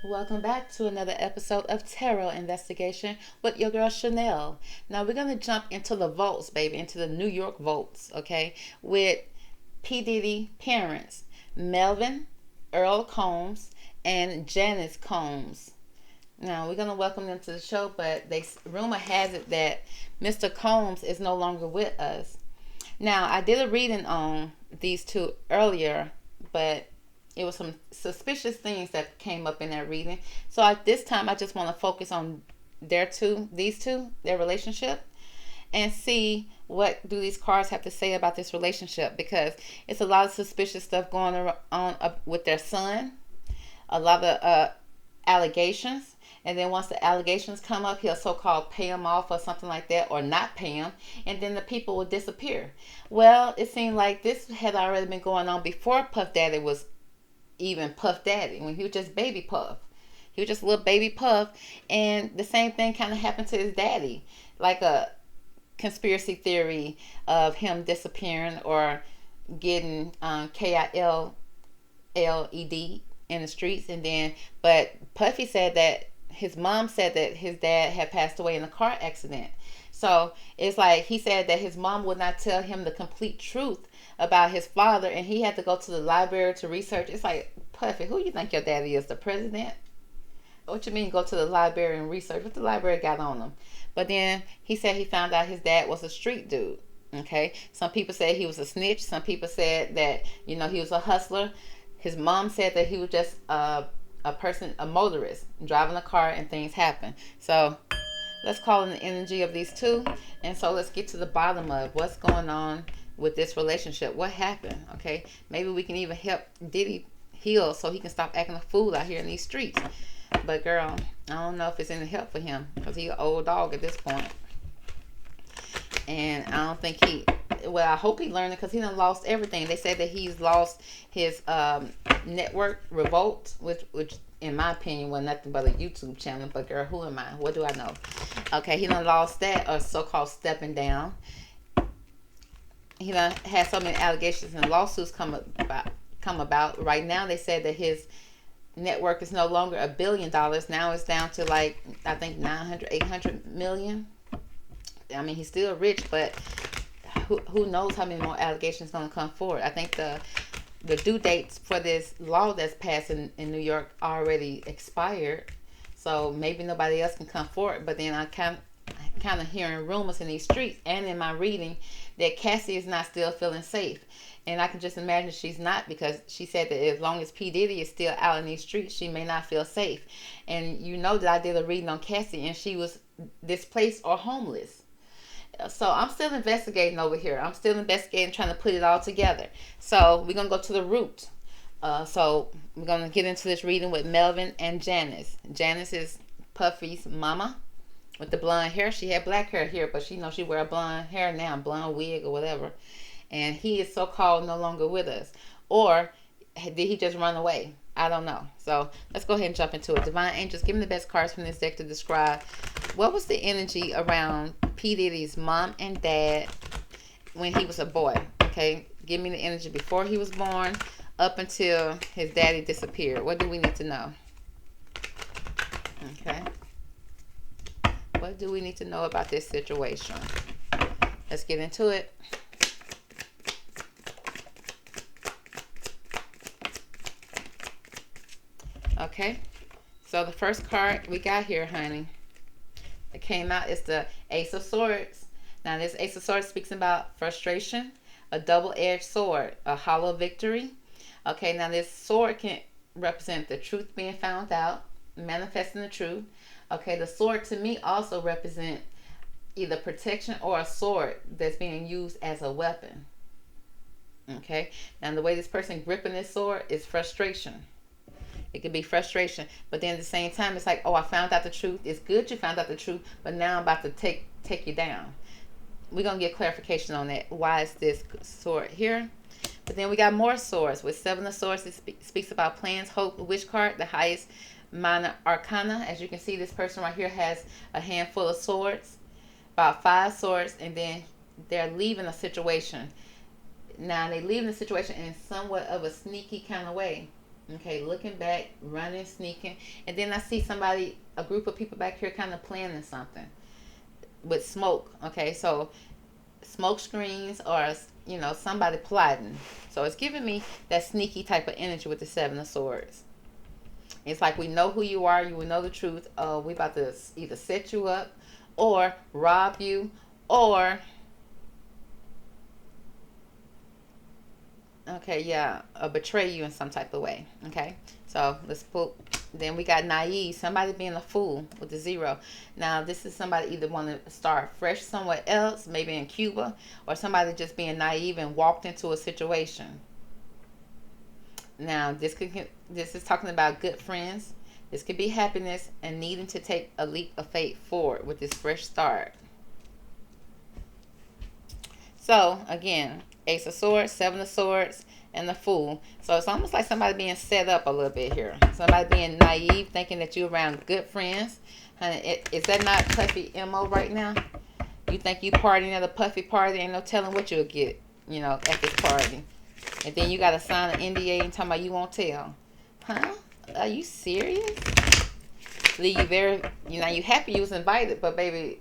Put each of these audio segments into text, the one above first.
Welcome back to another episode of Tarot Investigation with your girl Shannel. Now we're gonna jump into the vaults, baby, into the New York vaults, okay? With P. Diddy parents, Melvin, Earl Combs, and Janice Combs. Now we're gonna welcome them to the show, but they rumor has it that Mr. Combs is no longer with us. Now I did a reading on these two earlier, but it was some suspicious things that came up in that reading. So at this time, I just want to focus on these two, their relationship, and see what do these cards have to say about this relationship, because it's a lot of suspicious stuff going on with their son, a lot of allegations, and then once the allegations come up, he'll so-called pay them off or something like that, or not pay them, and then the people will disappear. Well, it seemed like this had already been going on before Puff Daddy was even Puff Daddy, when he was just baby Puff. He was just a little baby Puff, and the same thing kind of happened to his daddy, like a conspiracy theory of him disappearing or getting KILLED in the streets, and then but Puffy said that his mom said that his dad had passed away in a car accident. So it's like he said that his mom would not tell him the complete truth about his father, and he had to go to the library to research. It's like, Puffy, who you think your daddy is, the president? What you mean go to the library and research? What the library got on him? But then he said he found out his dad was a street dude. Okay, some people said he was a snitch. Some people said that he was a hustler. His mom said that he was just a person, a motorist, driving a car, and things happen. So let's call in the energy of these two, and so let's get to the bottom of what's going on with this relationship. What happened? Okay, maybe we can even help Diddy heal so he can stop acting a fool out here in these streets. But girl, I don't know if it's any help for him, because he's an old dog at this point, and I don't think well, I hope he learned it, because he done lost everything. They said that he's lost his network Revolt, which in my opinion was nothing but a YouTube channel. But girl, who am I? What do I know? Okay, he done lost that, or so-called stepping down. He done had so many allegations and lawsuits come about. Right now they said that his network is no longer $1 billion. Now it's down to, like, I think 900, 800 million. I mean, he's still rich, but who knows how many more allegations going to come forward. I think the due dates for this law that's passed in New York already expired, so maybe nobody else can come forward. But then I kind of hearing rumors in these streets and in my reading that Cassie is not still feeling safe. And I can just imagine she's not, because she said that as long as P. Diddy is still out in these streets, she may not feel safe. And you know that I did a reading on Cassie, and she was displaced or homeless. So I'm still investigating over here. I'm still investigating, trying to put it all together. So we're going to go to the root. So we're going to get into this reading with Melvin and Janice. Janice is Puffy's mama with the blonde hair. She had black hair here, but she wear blonde hair now, blonde wig or whatever. And he is so-called no longer with us. Or did he just run away? I don't know. So let's go ahead and jump into it. Divine Angels, give me the best cards from this deck to describe what was the energy around P. Diddy's mom and dad when he was a boy. Okay, give me the energy before he was born up until his daddy disappeared. What do we need to know? Okay, what do we need to know about this situation? Let's get into it. Okay, so the first card we got here, honey, that came out is the Ace of Swords. Now this Ace of Swords speaks about frustration, a double-edged sword, a hollow victory. Okay, now this sword can represent the truth being found out, manifesting the truth. Okay, the sword to me also represent either protection or a sword that's being used as a weapon. Okay, now the way this person gripping this sword is frustration. It could be frustration, but then at the same time, it's like, oh, I found out the truth. It's good you found out the truth, but now I'm about to take you down. We're going to get clarification on that. Why is this sword here? But then we got more swords. With Seven of Swords, it speaks about plans, hope, wish card, the highest minor arcana. As you can see, this person right here has a handful of swords, about 5 swords, and then they're leaving a situation. Now, they leaving the situation in somewhat of a sneaky kind of way. Okay, looking back, running, sneaking, and then I see somebody, a group of people back here, kind of planning something with smoke. Okay, so smoke screens or somebody plotting. So it's giving me that sneaky type of energy with the Seven of Swords. It's like we know who you are. You will know the truth. We about to either set you up, or rob you, or okay, yeah, betray you in some type of way. Okay, so let's put. Then we got naive, somebody being a fool with the zero. Now this is somebody either want to start fresh somewhere else, maybe in Cuba, or somebody just being naive and walked into a situation. Now this is talking about good friends. This could be happiness and needing to take a leap of faith forward with this fresh start. So again, Ace of Swords, Seven of Swords, and the Fool. So it's almost like somebody being set up a little bit here. Somebody being naive, thinking that you're around good friends. Honey, is that not puffy MO right now? You think you partying at a puffy party, ain't no telling what you'll get, at this party. And then you got to sign an NDA and talking about you won't tell. Huh? Are you serious? Leave you very, you happy you was invited, but baby,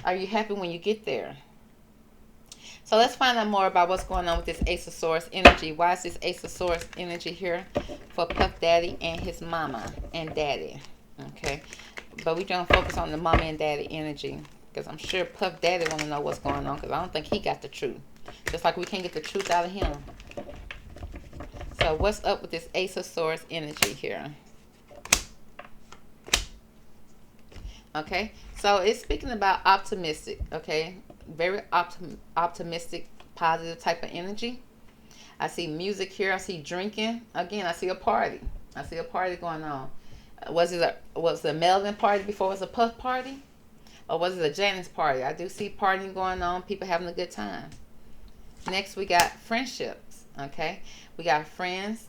are you happy when you get there? So let's find out more about what's going on with this Ace of Swords energy. Why is this Ace of Swords energy here for Puff Daddy and his mama and daddy? Okay. But we don't focus on the mama and daddy energy, because I'm sure Puff Daddy want to know what's going on, because I don't think he got the truth. Just like we can't get the truth out of him. So what's up with this Ace of Swords energy here? Okay. So it's speaking about optimistic. Okay. Very optimistic, positive type of energy. I see music here. I see drinking. Again, I see a party. I see a party going on. Was the Melvin party before it was a Puff party? Or was it a Janice party? I do see partying going on. People having a good time. Next, we got friendships. Okay. We got friends.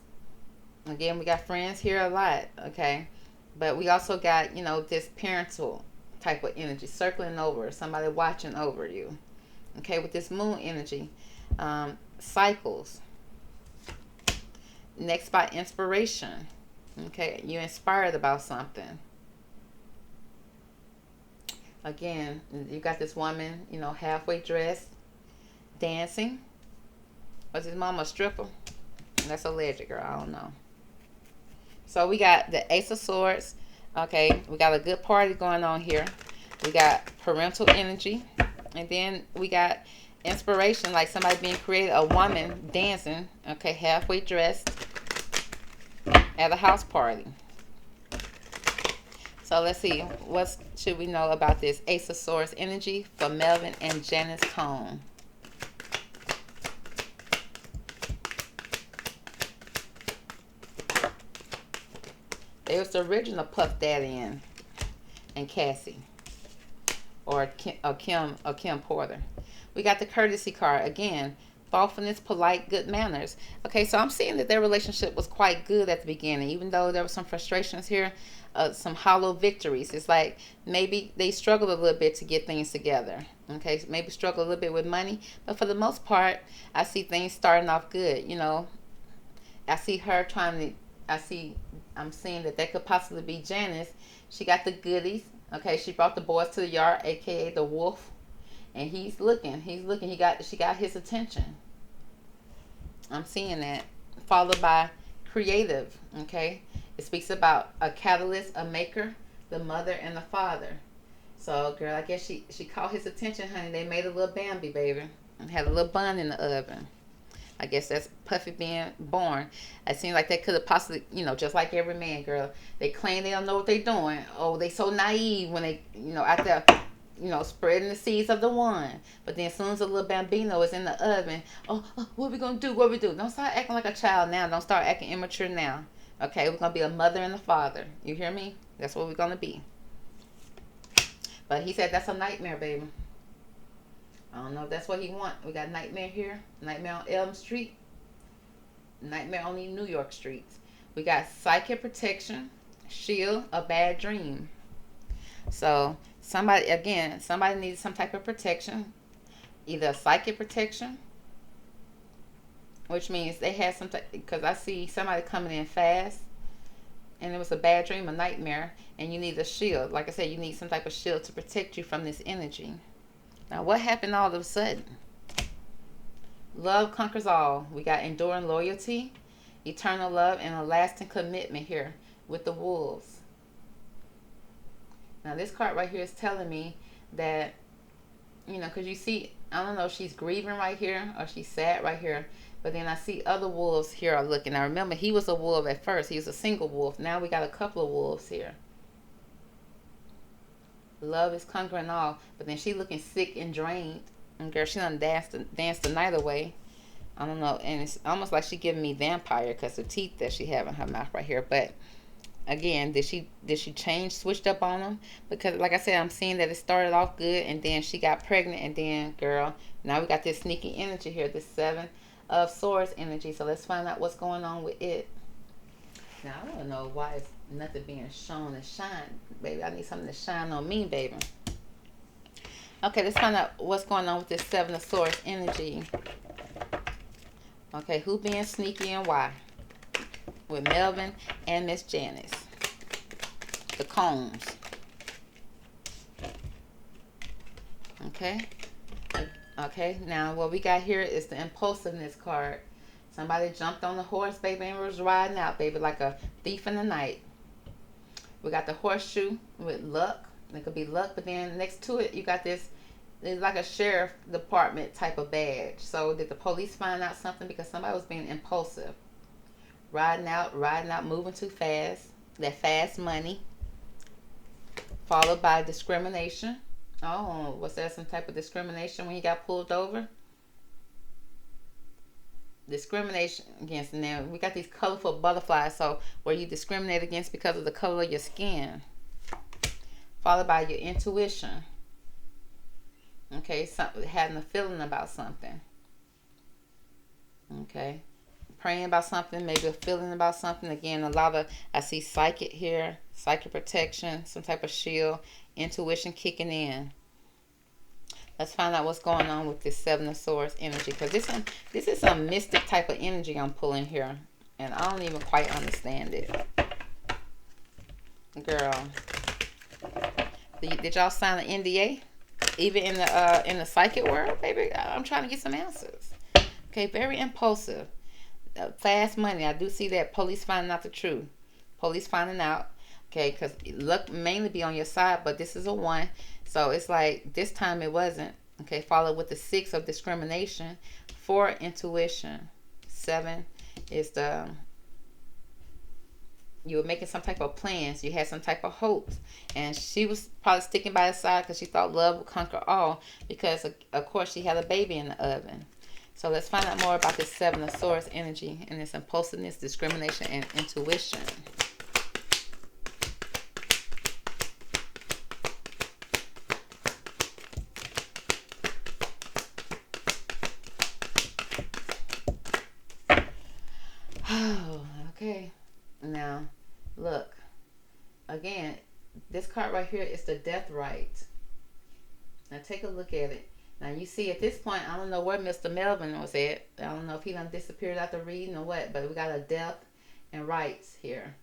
Again, we got friends here a lot. Okay. But we also got, this parental type of energy, circling over, somebody watching over you. Okay, with this moon energy, cycles. Next, by inspiration. Okay, you're inspired about something. Again, you got this woman, halfway dressed, dancing. Was his mama a stripper? That's alleged, girl. I don't know. So we got the Ace of Swords. Okay, we got a good party going on here. We got parental energy. And then we got inspiration, like somebody being creative, a woman dancing, okay, halfway dressed at a house party. So let's see, what should we know about this Ace of Swords energy for Melvin and Janice home? It was the original Puff Daddy and Cassie, or Kim Porter. We got the courtesy card again. Thoughtfulness, polite, good manners. Okay, so I'm seeing that their relationship was quite good at the beginning, even though there were some frustrations here, some hollow victories. It's like maybe they struggled a little bit to get things together. Okay, so maybe struggle a little bit with money, but for the most part, I see things starting off good. I see her trying to. I'm seeing that could possibly be Janice. She got the goodies. Okay, she brought the boys to the yard, aka the wolf, and he's looking. She got his attention. I'm seeing that. Followed by creative. Okay, it speaks about a catalyst, a maker, the mother, and the father. So, girl, I guess she caught his attention, honey. They made a little Bambi, baby, and had a little bun in the oven. I guess that's Puffy being born. It seems like they could have possibly, just like every man, girl. They claim they don't know what they're doing. Oh, they so naive when they, out there, spreading the seeds of the one. But then as soon as a little bambino is in the oven, what we going to do? What we do? Don't start acting like a child now. Don't start acting immature now. Okay, we're going to be a mother and a father. You hear me? That's what we're going to be. But he said that's a nightmare, baby. I don't know if that's what he want. We got nightmare here, nightmare on Elm Street, nightmare on the New York streets. We got psychic protection, shield, a bad dream. So somebody needs some type of protection, either a psychic protection which means they had some type, because I see somebody coming in fast, and it was a bad dream, a nightmare, and you need a shield. Like I said, you need some type of shield to protect you from this energy. Now, what happened all of a sudden? Love conquers all. We got enduring loyalty, eternal love, and a lasting commitment here with the wolves. Now, this card right here is telling me that, because you see, I don't know if she's grieving right here or she's sad right here, but then I see other wolves here are looking. Now, remember, he was a wolf at first. He was a single wolf. Now we got a couple of wolves here. Love is conquering all, but then she looking sick and drained. And girl, she done danced the night away. I don't know, and it's almost like she giving me vampire because the teeth that she have in her mouth right here. But again, did she change, switched up on them? Because like I said, I'm seeing that it started off good, and then she got pregnant, and then girl, now we got this sneaky energy here, this 7 of Swords energy. So let's find out what's going on with it. Now I don't know why it's nothing being shown and shine, baby. I need something to shine on me, baby. Okay, let's find out what's going on with this 7 of Swords energy. Okay, who being sneaky and why? With Melvin and Miss Janice. The combs. Okay. Okay, now what we got here is the impulsiveness card. Somebody jumped on the horse, baby, and was riding out, baby, like a thief in the night. We got the horseshoe with luck. It could be luck, but then next to it, you got this, it's like a sheriff department type of badge. So did the police find out something? Because somebody was being impulsive. Riding out, moving too fast. That fast money. Followed by discrimination. Oh, was there some type of discrimination when he got pulled over? Discrimination against, and then we got these colorful butterflies, so where you discriminate against because of the color of your skin. Followed by your intuition. Okay, having a feeling about something. Okay, praying about something, maybe a feeling about something. Again, a lot of, I see psychic here, psychic protection, some type of shield, intuition kicking in. Let's find out what's going on with this 7 of Swords energy, because this is some mystic type of energy I'm pulling here, and I don't even quite understand it. Girl, did y'all sign an NDA? Even in the psychic world, baby, I'm trying to get some answers. Okay, very impulsive, fast money. I do see that. Police finding out the truth. Police finding out. Okay, because luck mainly be on your side, but this is a 1. So it's like this time it wasn't. Okay, followed with the 6 of discrimination. 4, intuition. 7 is the, you were making some type of plans. You had some type of hopes. And she was probably sticking by his side because she thought love would conquer all. Because, of course, she had a baby in the oven. So let's find out more about this 7 of Swords energy and its impulsiveness, discrimination, and intuition. Oh, okay. Now, look. Again, this card right here is the Death Rite. Now, take a look at it. Now, you see at this point, I don't know where Mr. Melvin was at. I don't know if he done disappeared after reading or what, but we got a death and rites here.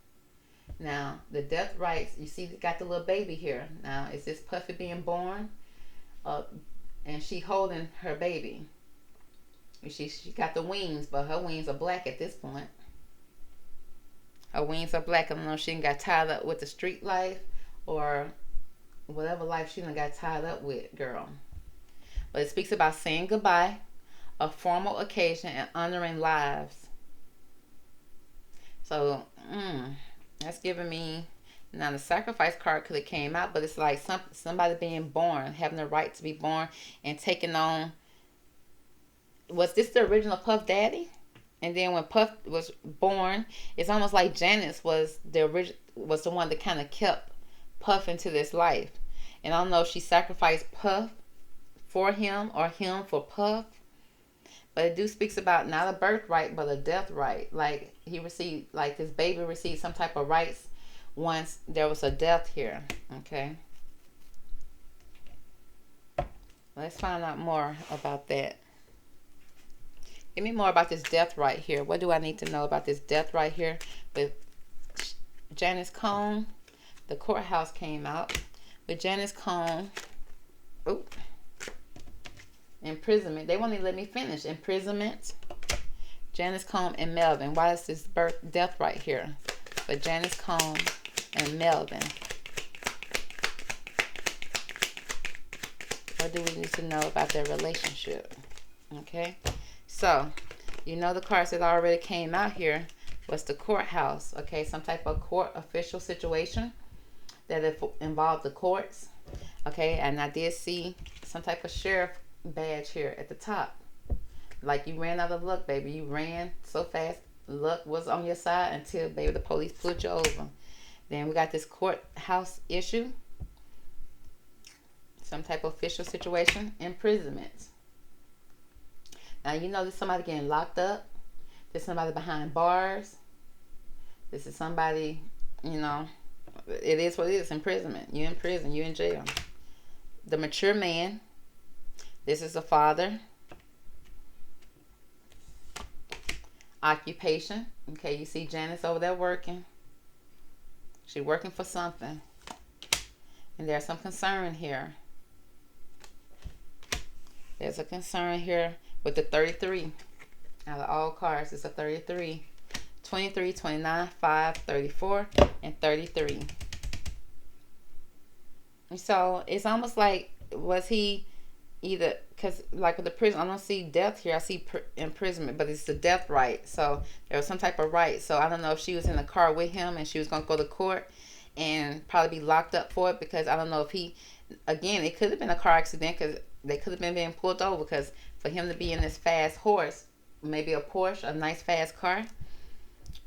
Now, the death rites, you see, got the little baby here. Now, is this Puffy being born? And she holding her baby. She got the wings, but her wings are black at this point. Her wings are black. I don't know if she got tied up with the street life or whatever life she done got tied up with, girl. But it speaks about saying goodbye, a formal occasion, and honoring lives. So, that's giving me, now the sacrifice card could have came out, but it's like somebody being born, having the right to be born and taking on. Was this the original Puff Daddy? And then when Puff was born, it's almost like Janice was the one that kind of kept Puff into this life. And I don't know if she sacrificed Puff for him or him for Puff. But it do speaks about not a birthright, but a death right. Like he received, like this baby received some type of rights once there was a death here. Okay. Let's find out more about that. Give me more about this death right here. What do I need to know about this death right here? With Janice Cone, the courthouse came out. With Janice Cone, oh, imprisonment. They won't even let me finish. Imprisonment. Janice Cone and Melvin. Why is this death right here? But Janice Cone and Melvin. What do we need to know about their relationship? Okay. So, you know the cards that already came out here was the courthouse. Okay. Some type of court official situation that involved the courts. Okay. And I did see some type of sheriff badge here at the top. Like you ran out of luck, baby. You ran so fast. Luck was on your side until, baby, the police pulled you over. Then we got this courthouse issue. Some type of official situation. Imprisonment. Now, you know there's somebody getting locked up. There's somebody behind bars. This is somebody, you know, it is what it is. Imprisonment. You're in prison. You're in jail. The mature man. This is a father. Occupation. Okay, you see Janice over there working. She's working for something. And there's some concern here. There's a concern here with the 33. Out of all cards, it's a 33. 23, 29, 5, 34, and 33. And so it's almost like, was he either, because like with the prison, I don't see death here. I see imprisonment, but it's the death right. So there was some type of right. So I don't know if she was in the car with him and she was going to go to court and probably be locked up for it, because I don't know if he, again, it could have been a car accident because they could have been being pulled over, because for him to be in this fast horse, maybe a Porsche, a nice fast car,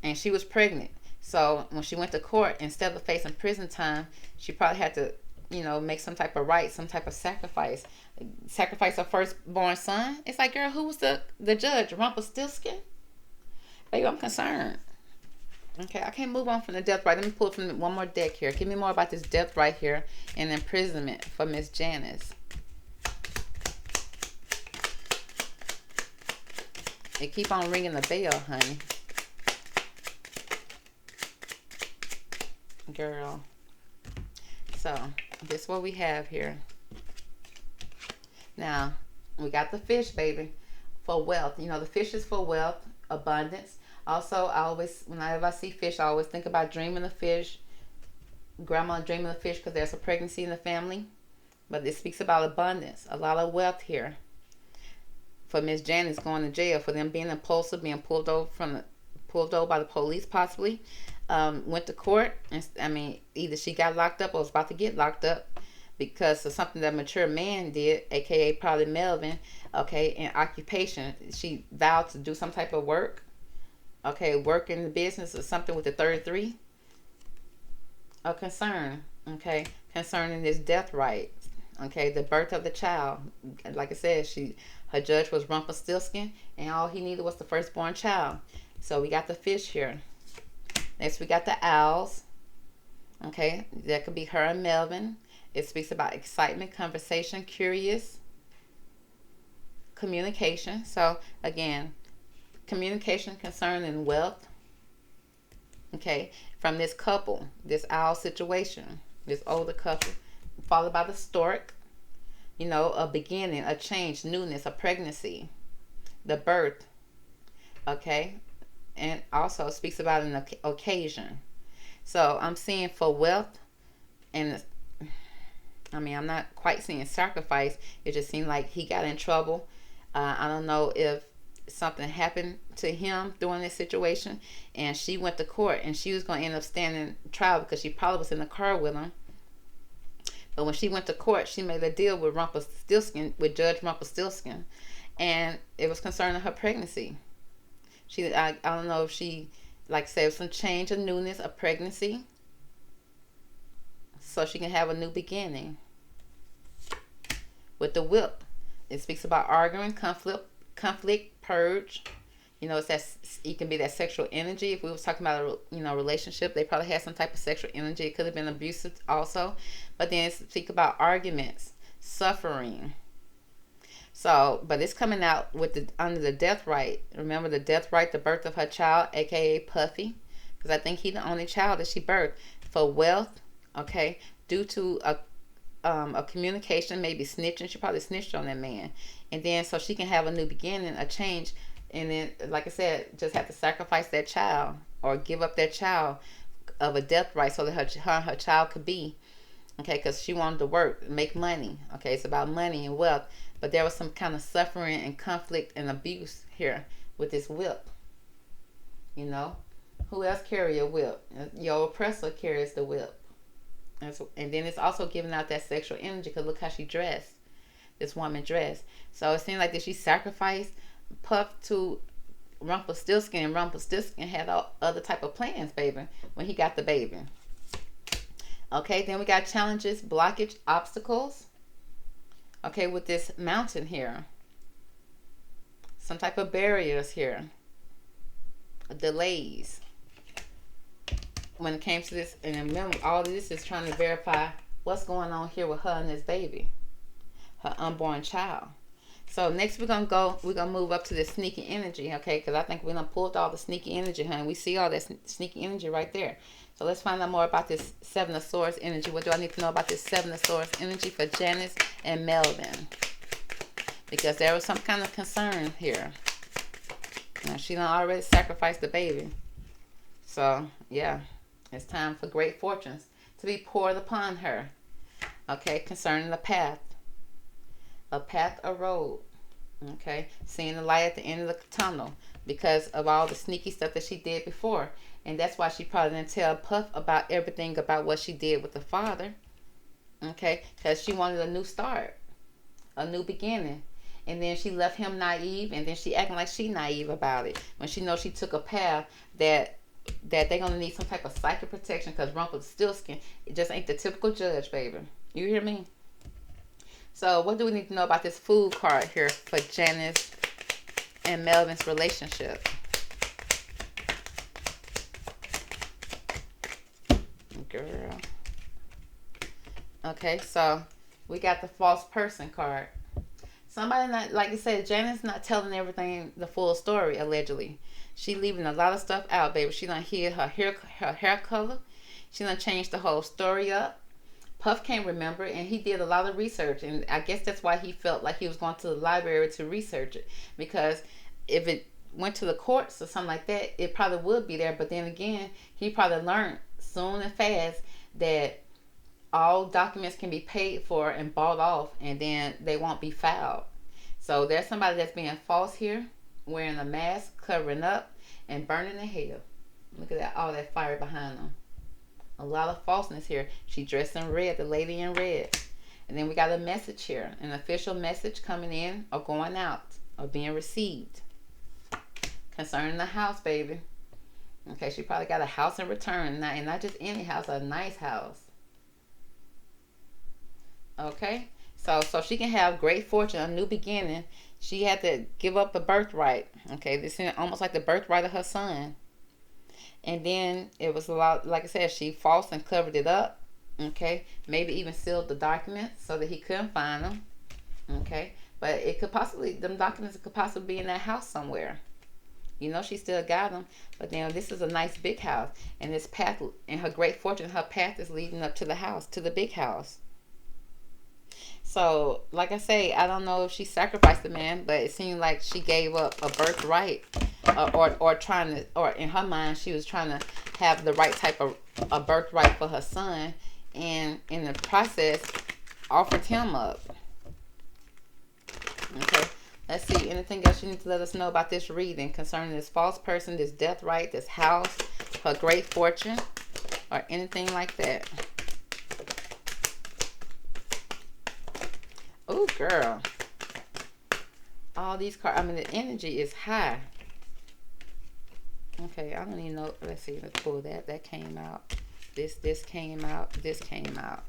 and she was pregnant. So when she went to court, instead of facing prison time, she probably had to, you know, make some type of right, some type of sacrifice her firstborn son. It's like, girl, who was the judge? Rumpelstiltskin? Baby, I'm concerned. Okay, I can't move on from the death right. Let me pull from one more deck here. Give me more about this death right here and imprisonment for Miss Janice. They keep on ringing the bell, honey. Girl. So, this is what we have here. Now, we got the fish, baby, for wealth. You know, the fish is for wealth, abundance. Also, whenever I see fish, I always think about dreaming of fish. Grandma dreaming of fish because there's a pregnancy in the family. But it speaks about abundance, a lot of wealth here. For Miss Janice going to jail, for them being impulsive, being pulled over by the police, possibly. Went to court, and I mean, either she got locked up or was about to get locked up because of something that a mature man did, aka probably Melvin. Okay, in occupation, she vowed to do some type of work. Okay, work in the business or something with the 33. A concern. Okay, concerning this death right. Okay, the birth of the child. Like I said, her judge was Rumpelstiltskin, and all he needed was the firstborn child. So we got the fish here. Next, we got the owls. Okay, that could be her and Melvin. It speaks about excitement, conversation, curious, communication. So again, communication concerning wealth. Okay, from this couple, this owl situation, this older couple, followed by the stork. You know, a beginning, a change, newness, a pregnancy, the birth. Okay, and also speaks about an occasion. So I'm seeing for wealth, and I mean, I'm not quite seeing sacrifice. It just seemed like he got in trouble. I don't know if something happened to him during this situation, and she went to court, and she was going to end up standing trial because she probably was in the car with him. But when she went to court, she made a deal with Judge Rumpelstiltskin, and it was concerning her pregnancy. I don't know if she, like, said some change, a newness, a pregnancy, so she can have a new beginning. With the whip, it speaks about arguing, conflict, purge. You know, it can be that sexual energy. If we was talking about a relationship, they probably had some type of sexual energy. It could have been abusive also. But then it speaks about arguments, suffering. So, but it's coming out with the under the death right. Remember the death right, the birth of her child, aka Puffy, because I think he's the only child that she birthed for wealth. Okay, due to a communication, maybe snitching. She probably snitched on that man, and then so she can have a new beginning, a change, and then like I said, just have to sacrifice that child or give up that child of a death right so that her child could be okay, because she wanted to work, make money. Okay, it's about money and wealth, but there was some kind of suffering and conflict and abuse here with this whip. You know, who else carry a whip? Your oppressor carries the whip. And then it's also giving out that sexual energy because look how she dressed. This woman dressed. So it seemed like that she sacrificed Puff to Rumpelstiltskin, and Rumpelstiltskin had all other type of plans, baby, when he got the baby. Okay, then we got challenges, blockage, obstacles. Okay, with this mountain here. Some type of barriers here. Delays. When it came to this, and remember, all of this is trying to verify what's going on here with her and this baby. Her unborn child. So next we're gonna move up to this sneaky energy, okay? Because I think we done pulled all the sneaky energy, honey. We see all that sneaky energy right there. So let's find out more about this Seven of Swords energy. What do I need to know about this Seven of Swords energy for Janice and Melvin? Because there was some kind of concern here. Now she done already sacrificed the baby. So yeah, it's time for great fortunes to be poured upon her. Okay, concerning the path. A path, a road. Okay, seeing the light at the end of the tunnel because of all the sneaky stuff that she did before. And that's why she probably didn't tell Puff about everything about what she did with the father. Okay, because she wanted a new start, a new beginning. And then she left him naive, and then she acting like she naive about it when she knows she took a path that they're gonna need some type of psychic protection because Rumpelstiltskin just ain't the typical judge, baby. You hear me? So what do we need to know about this food card here for Janice and Melvin's relationship? Girl. Okay, so we got the false person card. Somebody not, like I said, Janice not telling everything, the full story, allegedly. She leaving a lot of stuff out, baby. She done hid her hair color. She done changed the whole story up. Puff can't remember, and he did a lot of research, and I guess that's why he felt like he was going to the library to research it, because if it went to the courts or something like that, it probably would be there. But then again, he probably learned soon and fast that all documents can be paid for and bought off, and then they won't be filed. So there's somebody that's being false here, wearing a mask, covering up, and burning in hell. Look at that, all that fire behind them. A lot of falseness here. She dressed in red, the lady in red. And then we got a message here, an official message coming in or going out or being received concerning the house, baby. Okay, she probably got a house in return, and not just any house, a nice house. Okay, so she can have great fortune, a new beginning. She had to give up the birthright. Okay, this is almost like the birthright of her son. And then it was a lot, like I said, she false and covered it up. Okay, maybe even sealed the documents so that he couldn't find them. Okay, but it could possibly, them documents could possibly be in that house somewhere. You know, she still got them, but now this is a nice big house, and this path, and her great fortune, her path is leading up to the house, to the big house. So, like I say, I don't know if she sacrificed the man, but it seemed like she gave up a birthright, or trying to, or in her mind, she was trying to have the right type of a birthright for her son, and in the process, offered him up. Okay, let's see. Anything else you need to let us know about this reading concerning this false person, this death right, this house, her great fortune, or anything like that? Oh, girl. All these cards. I mean, the energy is high. Okay, I don't even know. Let's see. Let's pull that. That came out. This came out. This came out.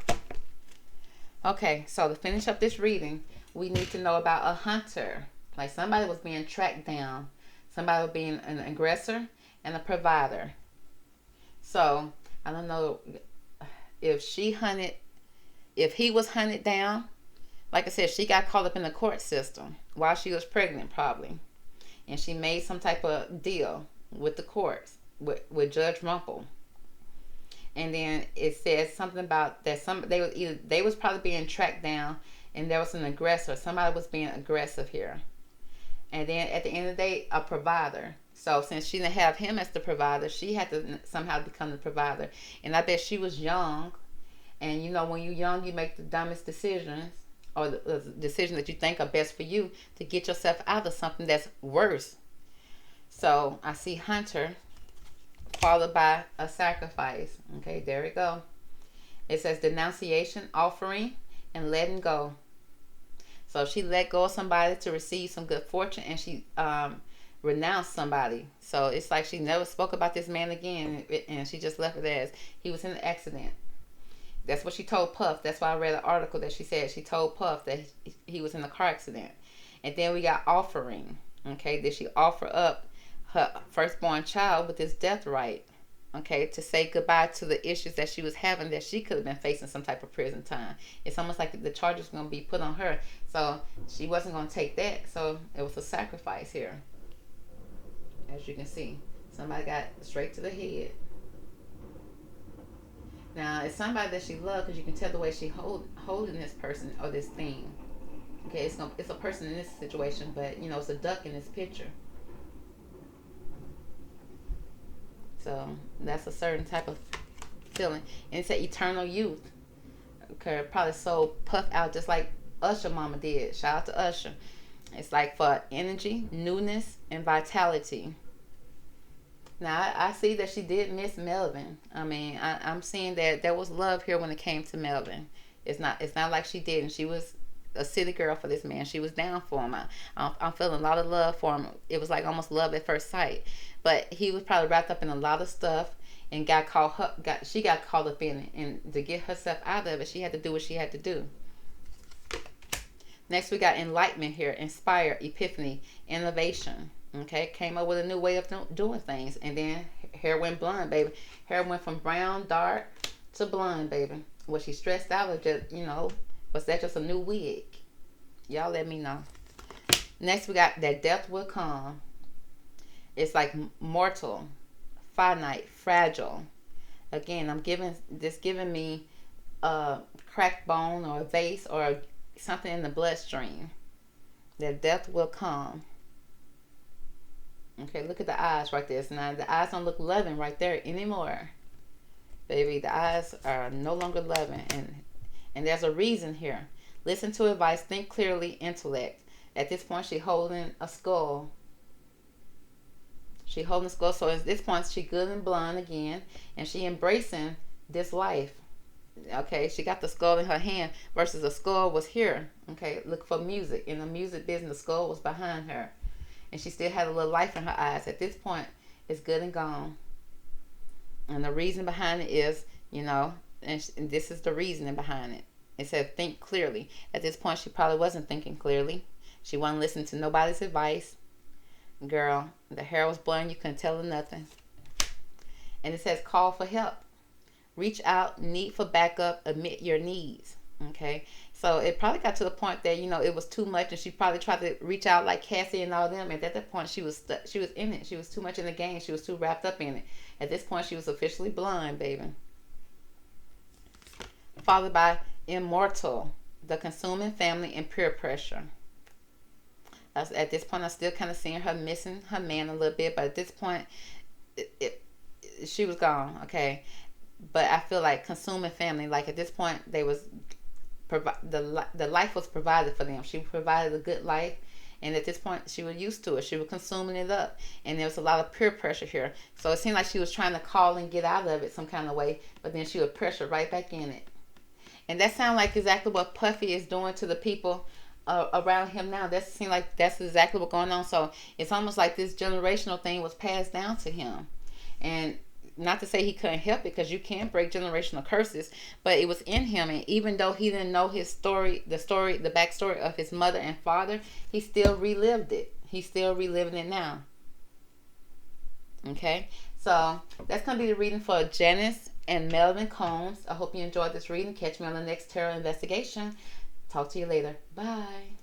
Okay, so to finish up this reading, we need to know about a hunter. Like somebody was being tracked down. Somebody was being an aggressor and a provider. So, I don't know if he was hunted down, Like I said, she got caught up in the court system while she was pregnant, probably, and she made some type of deal with the courts with Judge Rumple. And then it says something about that they was probably being tracked down, and there was an aggressor. Somebody was being aggressive here. And then at the end of the day, a provider. So since she didn't have him as the provider, she had to somehow become the provider. And I bet she was young. And you know, when you're young, you make the dumbest decisions, or the decisions that you think are best for you to get yourself out of something that's worse. So I see Hunter followed by a sacrifice. Okay, there we go. It says denunciation, offering, and letting go. So she let go of somebody to receive some good fortune, and she renounced somebody. So it's like she never spoke about this man again, and she just left it as he was in an accident. That's what she told Puff. That's why I read an article that she said she told Puff that he was in a car accident. And then we got offering. Okay, did she offer up her firstborn child with his death right? Okay, to say goodbye to the issues that she was having, that she could have been facing some type of prison time. It's almost like the charges were going to be put on her, so she wasn't going to take that. So it was a sacrifice here, as you can see. Somebody got straight to the head. Now it's somebody that she loved, because you can tell the way she holding this person or this thing. Okay, it's a person in this situation, but you know, it's a duck in this picture. So that's a certain type of feeling. And it's an eternal youth. Okay, probably so puffed out just like Usher mama did. Shout out to Usher. It's like for energy, newness, and vitality. Now I see that she did miss Melvin. I mean, I'm seeing that there was love here when it came to Melvin. It's not like she didn't. She was a city girl for this man. She was down for him. I'm feeling a lot of love for him. It was like almost love at first sight. But he was probably wrapped up in a lot of stuff and she got caught up in it. And to get herself out of it, she had to do what she had to do. Next, we got enlightenment here, inspire, epiphany, innovation. Okay, came up with a new way of doing things. And then hair went blonde, baby. Hair went from brown, dark to blonde, baby. Was she stressed out, or just, was that just a new wig? Y'all let me know. Next, we got that death will come. It's like mortal, finite, fragile. Again, giving me a cracked bone or a vase or something in the bloodstream. That death will come. Okay, look at the eyes right there. So now the eyes don't look loving right there anymore. Baby, the eyes are no longer loving. And there's a reason here. Listen to advice, think clearly, intellect. At this point, she's holding a skull. She holding a skull. So at this point, she good and blonde again. And she embracing this life. Okay, she got the skull in her hand versus the skull was here. Okay, look for music. In the music business, the skull was behind her. And she still had a little life in her eyes. At this point, it's good and gone. And the reason behind it is, and this is the reasoning behind it. It said, think clearly. At this point, she probably wasn't thinking clearly. She wasn't listening to nobody's advice. Girl, the hair was blonde. You couldn't tell her nothing. And it says, call for help. Reach out, need for backup, admit your needs. Okay, so it probably got to the point that it was too much, and she probably tried to reach out like Cassie and all them. And at that point, she was in it. She was too much in the game. She was too wrapped up in it. At this point, she was officially blind, baby. Followed by immortal, the consuming family, and peer pressure. At this point, I'm still kind of seeing her missing her man a little bit, but at this point, she was gone. Okay, but I feel like consuming family. Like at this point, they was. The life was provided for them. She provided a good life, and at this point she was used to it. She was consuming it up, and there was a lot of peer pressure here. So it seemed like she was trying to call and get out of it some kind of way, but then she would pressure right back in it. And that sounds like exactly what Puffy is doing to the people around him now. That seems like that's exactly what's going on. So it's almost like this generational thing was passed down to him. And not to say he couldn't help it, because you can break generational curses, but it was in him. And even though he didn't know his story, the backstory of his mother and father, he still relived it. He's still reliving it now. Okay, so that's going to be the reading for Janice and Melvin Combs. I hope you enjoyed this reading. Catch me on the next tarot investigation. Talk to you later. Bye.